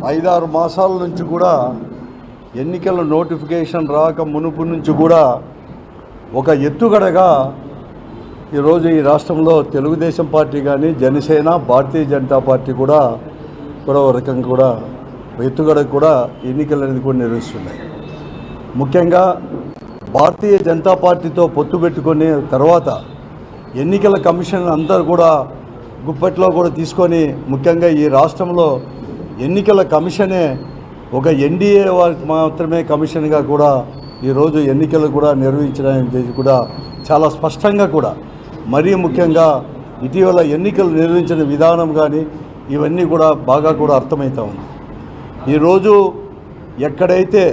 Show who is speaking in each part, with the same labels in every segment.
Speaker 1: 5-6 మాసాల నుంచి కూడా ఎన్నికల నోటిఫికేషన్ రాక మునుపు నుంచి కూడా ఒక ఎత్తుగడగా ఈరోజు ఈ రాష్ట్రంలో తెలుగుదేశం పార్టీ కానీ జనసేన భారతీయ జనతా పార్టీ కూడా ఒక రకంగా కూడా ఎత్తుగడ కూడా ఎన్నికలు అనేది కూడా నిర్వహిస్తున్నాయి. ముఖ్యంగా భారతీయ జనతా పార్టీతో పొత్తు పెట్టుకుని తర్వాత ఎన్నికల కమిషన్ అందరూ కూడా గుప్పెట్లో కూడా తీసుకొని ముఖ్యంగా ఈ రాష్ట్రంలో ఎన్నికల కమిషనే ఒక ఎన్డీఏ వారికి మాత్రమే కమిషన్గా కూడా ఈరోజు ఎన్నికలు కూడా నిర్వహించడం కూడా చాలా స్పష్టంగా కూడా మరీ ముఖ్యంగా ఇటీవల ఎన్నికలు నిర్వహించిన విధానం కానీ ఇవన్నీ కూడా బాగా కూడా అర్థమవుతూ ఉంది. ఈరోజు ఎక్కడైతే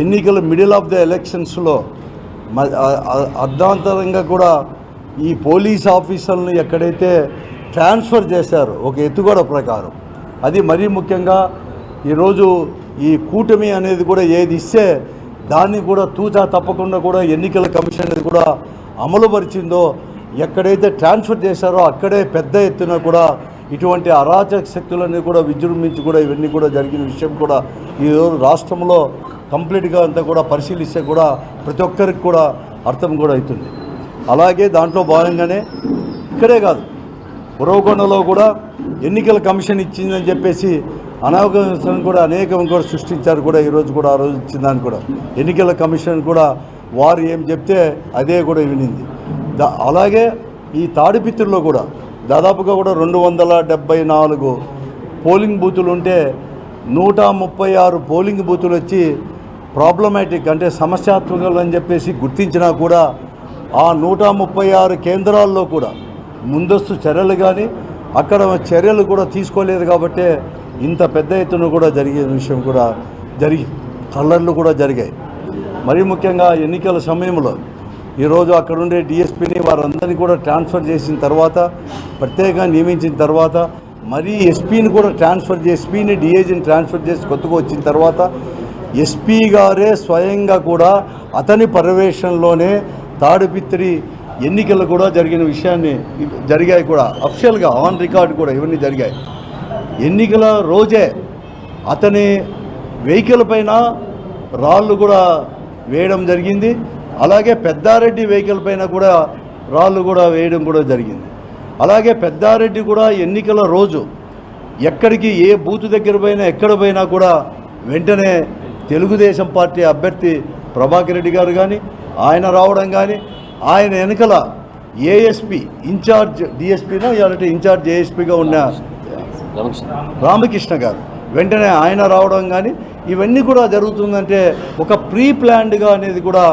Speaker 1: ఎన్నికలు మిడిల్ ఆఫ్ ద ఎలక్షన్స్లో అర్ధాంతరంగా కూడా ఈ పోలీస్ ఆఫీసర్లను ఎక్కడైతే ట్రాన్స్ఫర్ చేశారో ఒక ఎత్తుగడ ప్రకారం అది మరీ ముఖ్యంగా ఈరోజు ఈ కూటమి అనేది కూడా ఏది ఇస్తే దాన్ని కూడా తూచా తప్పకుండా కూడా ఎన్నికల కమిషన్ అనేది కూడా అమలుపరిచిందో ఎక్కడైతే ట్రాన్స్ఫర్ చేశారో అక్కడే పెద్ద ఎత్తున కూడా ఇటువంటి అరాచక శక్తులన్నీ కూడా విజృంభించి కూడా ఇవన్నీ కూడా జరిగిన విషయం కూడా ఈరోజు రాష్ట్రంలో కంప్లీట్గా అంతా కూడా పరిశీలిస్తే కూడా ప్రతి ఒక్కరికి కూడా అర్థం కూడా అవుతుంది. అలాగే దాంట్లో భాగంగానే ఇక్కడే కాదు ఉరవకొండలో కూడా ఎన్నికల కమిషన్ ఇచ్చిందని చెప్పేసి అనావకాశం కూడా అనేకం కూడా సృష్టించారు కూడా ఈరోజు కూడా ఆ రోజు ఇచ్చిందని కూడా ఎన్నికల కమిషన్ కూడా వారు ఏం చెప్తే అదే కూడా వినింది. అలాగే ఈ తాడిపిత్రుల్లో కూడా దాదాపుగా కూడా 274 పోలింగ్ బూతులు ఉంటే 136 పోలింగ్ బూతులు వచ్చి ప్రాబ్లమాటిక్ అంటే సమస్యాత్మకలు అని చెప్పేసి గుర్తించినా కూడా ఆ 136 కేంద్రాల్లో కూడా ముందస్తు చర్యలు కానీ అక్కడ చర్యలు కూడా తీసుకోలేదు కాబట్టి ఇంత పెద్ద ఎత్తున కూడా జరిగే విషయం కూడా కల్లర్లు కూడా జరిగాయి. మరీ ముఖ్యంగా ఎన్నికల సమయంలో ఈరోజు అక్కడుండే డిఎస్పీని వారందరినీ కూడా ట్రాన్స్ఫర్ చేసిన తర్వాత ప్రత్యేకంగా నియమించిన తర్వాత మరీ ఎస్పీని కూడా ఎస్పీని డిఐజీని ట్రాన్స్ఫర్ చేసి కొత్తగా వచ్చిన తర్వాత ఎస్పీ గారే స్వయంగా కూడా అతని పర్యవేక్షణలోనే తాడిపిత్రి ఎన్నికలు కూడా జరిగిన విషయాన్ని జరిగాయి కూడా అఫిషియల్గా ఆన్ రికార్డు కూడా ఇవన్నీ జరిగాయి. ఎన్నికల రోజే అతని వెహికల్ పైన రాళ్ళు కూడా వేయడం జరిగింది. అలాగే పెద్దారెడ్డి వెహికల్ పైన కూడా రాళ్ళు కూడా వేయడం కూడా జరిగింది. అలాగే పెద్దారెడ్డి కూడా ఎన్నికల రోజు ఎక్కడికి ఏ బూత్ దగ్గర పోయినా ఎక్కడ పోయినా కూడా వెంటనే తెలుగుదేశం పార్టీ అభ్యర్థి ప్రభాకర్ రెడ్డి గారు కానీ ఆయన రావడం కానీ ఆయన వెనకల ఏఎస్పీ ఇన్ఛార్జ్ డిఎస్పీనా ఇలాంటి ఇన్ఛార్జ్ ఏఎస్పీగా ఉన్న రామకృష్ణ గారు వెంటనే ఆయన రావడం కానీ ఇవన్నీ కూడా జరుగుతుందంటే ఒక ప్రీ ప్లాన్డ్గా అనేది కూడా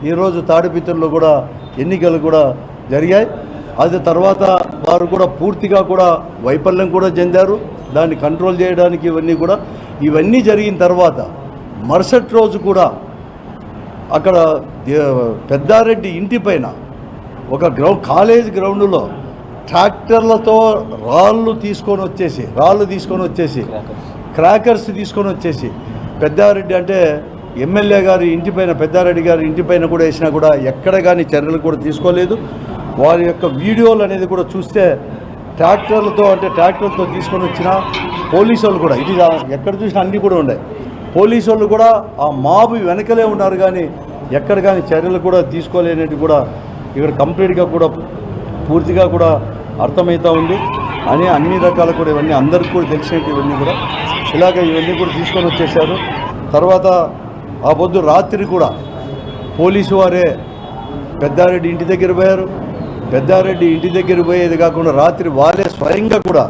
Speaker 1: ఈరోజు తాడిపిత్రుల్లో కూడా ఎన్నికలు కూడా జరిగాయి. అది తర్వాత వారు కూడా పూర్తిగా కూడా వైఫల్యం కూడా చెందారు. దాన్ని కంట్రోల్ చేయడానికి ఇవన్నీ జరిగిన తర్వాత మరుసటి రోజు కూడా అక్కడ పెద్దారెడ్డి ఇంటి పైన ఒక కాలేజ్ గ్రౌండ్లో ట్రాక్టర్లతో రాళ్ళు తీసుకొని వచ్చేసి క్రాకర్స్ తీసుకొని వచ్చేసి పెద్దారెడ్డి అంటే ఎమ్మెల్యే గారి ఇంటిపైన పెద్దారెడ్డి గారి ఇంటిపైన కూడా వేసినా కూడా ఎక్కడ కానీ చర్యలు కూడా తీసుకోలేదు. వారి యొక్క వీడియోలు అనేది కూడా చూస్తే ట్రాక్టర్లతో తీసుకొని వచ్చిన పోలీసు వాళ్ళు కూడా ఇది ఎక్కడ చూసినా అన్నీ కూడా ఉన్నాయి. పోలీసు వాళ్ళు కూడా ఆ మాబు వెనకలే ఉన్నారు కానీ ఎక్కడ కానీ చర్యలు కూడా తీసుకోలేనివి కూడా ఇక్కడ కంప్లీట్గా కూడా పూర్తిగా కూడా అర్థమవుతూ ఉంది అని అన్ని రకాల కూడా ఇవన్నీ అందరికీ కూడా తెలిసినట్టు ఇవన్నీ కూడా ఇవన్నీ కూడా తీసుకొని వచ్చేసారు. తర్వాత ఆ పొద్దు రాత్రి కూడా పోలీసు వారే పెద్దారెడ్డి ఇంటి దగ్గర పోయారు. పెద్దారెడ్డి ఇంటి దగ్గర పోయేది కాకుండా రాత్రి వాళ్ళే స్వయంగా కూడా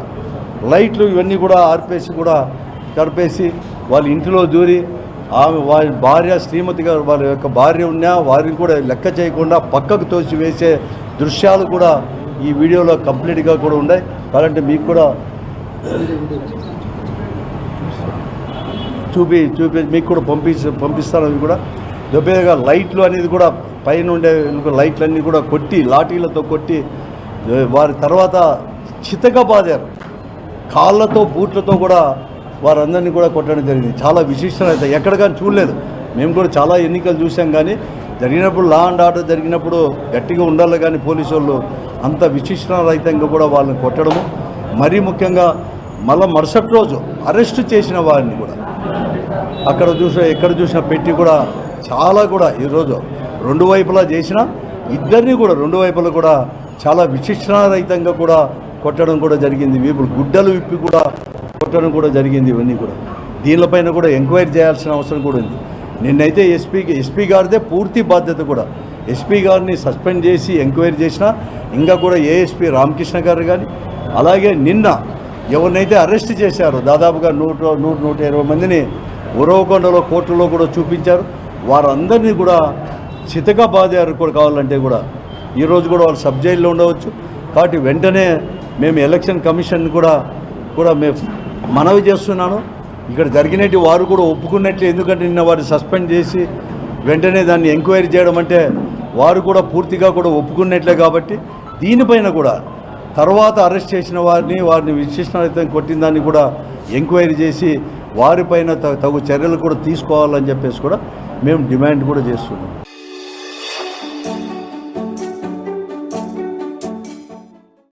Speaker 1: లైట్లు ఇవన్నీ కూడా కడిపేసి వాళ్ళ ఇంటిలో దూరి వారి భార్య శ్రీమతి గారు వాళ్ళ యొక్క భార్య ఉన్నా వారిని కూడా లెక్క చేయకుండా పక్కకు తోసి వేసే దృశ్యాలు కూడా ఈ వీడియోలో కంప్లీట్గా కూడా ఉన్నాయి. కాబట్టి మీకు కూడా చూపి మీకు కూడా పంపిస్తాను. అవి కూడా దెబ్బగా లైట్లు అనేది కూడా పైన ఉండే లైట్లన్నీ కూడా కొట్టి లాఠీలతో కొట్టి వారి తర్వాత చితక బాదారు. కాళ్ళతో బూట్లతో కూడా వారందరినీ కూడా కొట్టడం జరిగింది. చాలా విశిష్టత అయితే ఎక్కడ కానీ చూడలేదు. మేము కూడా చాలా ఎన్నికలు చూసాం కానీ జరిగినప్పుడు లా అండ్ ఆర్డర్ జరిగినప్పుడు గట్టిగా ఉండాలి కానీ పోలీసు వాళ్ళు అంత విశిష్టరహితంగా కూడా వాళ్ళని కొట్టడము. మరీ ముఖ్యంగా మళ్ళీ మరుసటి రోజు అరెస్ట్ చేసిన వారిని కూడా ఎక్కడ చూసినా పెట్టి కూడా చాలా కూడా ఈరోజు రెండు వైపులా చేసిన ఇద్దరిని కూడా రెండు వైపులా కూడా చాలా విశిక్షణారహితంగా కూడా కొట్టడం కూడా జరిగింది. వీపులు గుడ్డలు విప్పి కూడా కొట్టడం కూడా జరిగింది. ఇవన్నీ కూడా దీనిపైన కూడా ఎంక్వైరీ చేయాల్సిన అవసరం కూడా ఉంది. నిన్నైతే ఎస్పీ గారిదే పూర్తి బాధ్యత కూడా. ఎస్పీ గారిని సస్పెండ్ చేసి ఎంక్వైరీ చేసినా ఇంకా కూడా ఏఎస్పీ రామకృష్ణ గారు కానీ అలాగే నిన్న ఎవరినైతే అరెస్ట్ చేశారో దాదాపుగా 100-120 మందిని ఉరవకొండలో కోర్టులో కూడా చూపించారు. వారందరినీ కూడా చితక బాధారు కూడా కావాలంటే కూడా ఈరోజు కూడా వాళ్ళు సబ్ జైల్లో ఉండవచ్చు. కాబట్టి వెంటనే మేము ఎలక్షన్ కమిషన్ కూడా మేము మనవి చేస్తున్నాను. ఇక్కడ జరిగినట్టు వారు కూడా ఒప్పుకున్నట్లే. ఎందుకంటే నిన్న వారిని సస్పెండ్ చేసి వెంటనే దాన్ని ఎంక్వైరీ చేయడం అంటే వారు కూడా పూర్తిగా కూడా ఒప్పుకున్నట్లే. కాబట్టి దీనిపైన కూడా తర్వాత అరెస్ట్ చేసిన వారిని విశిష్టంగా కొట్టిన దాన్ని కూడా ఎంక్వైరీ చేసి వారిపైన తగు చర్యలు కూడా తీసుకోవాలని చెప్పేసి కూడా మేము డిమాండ్ కూడా చేస్తున్నాం.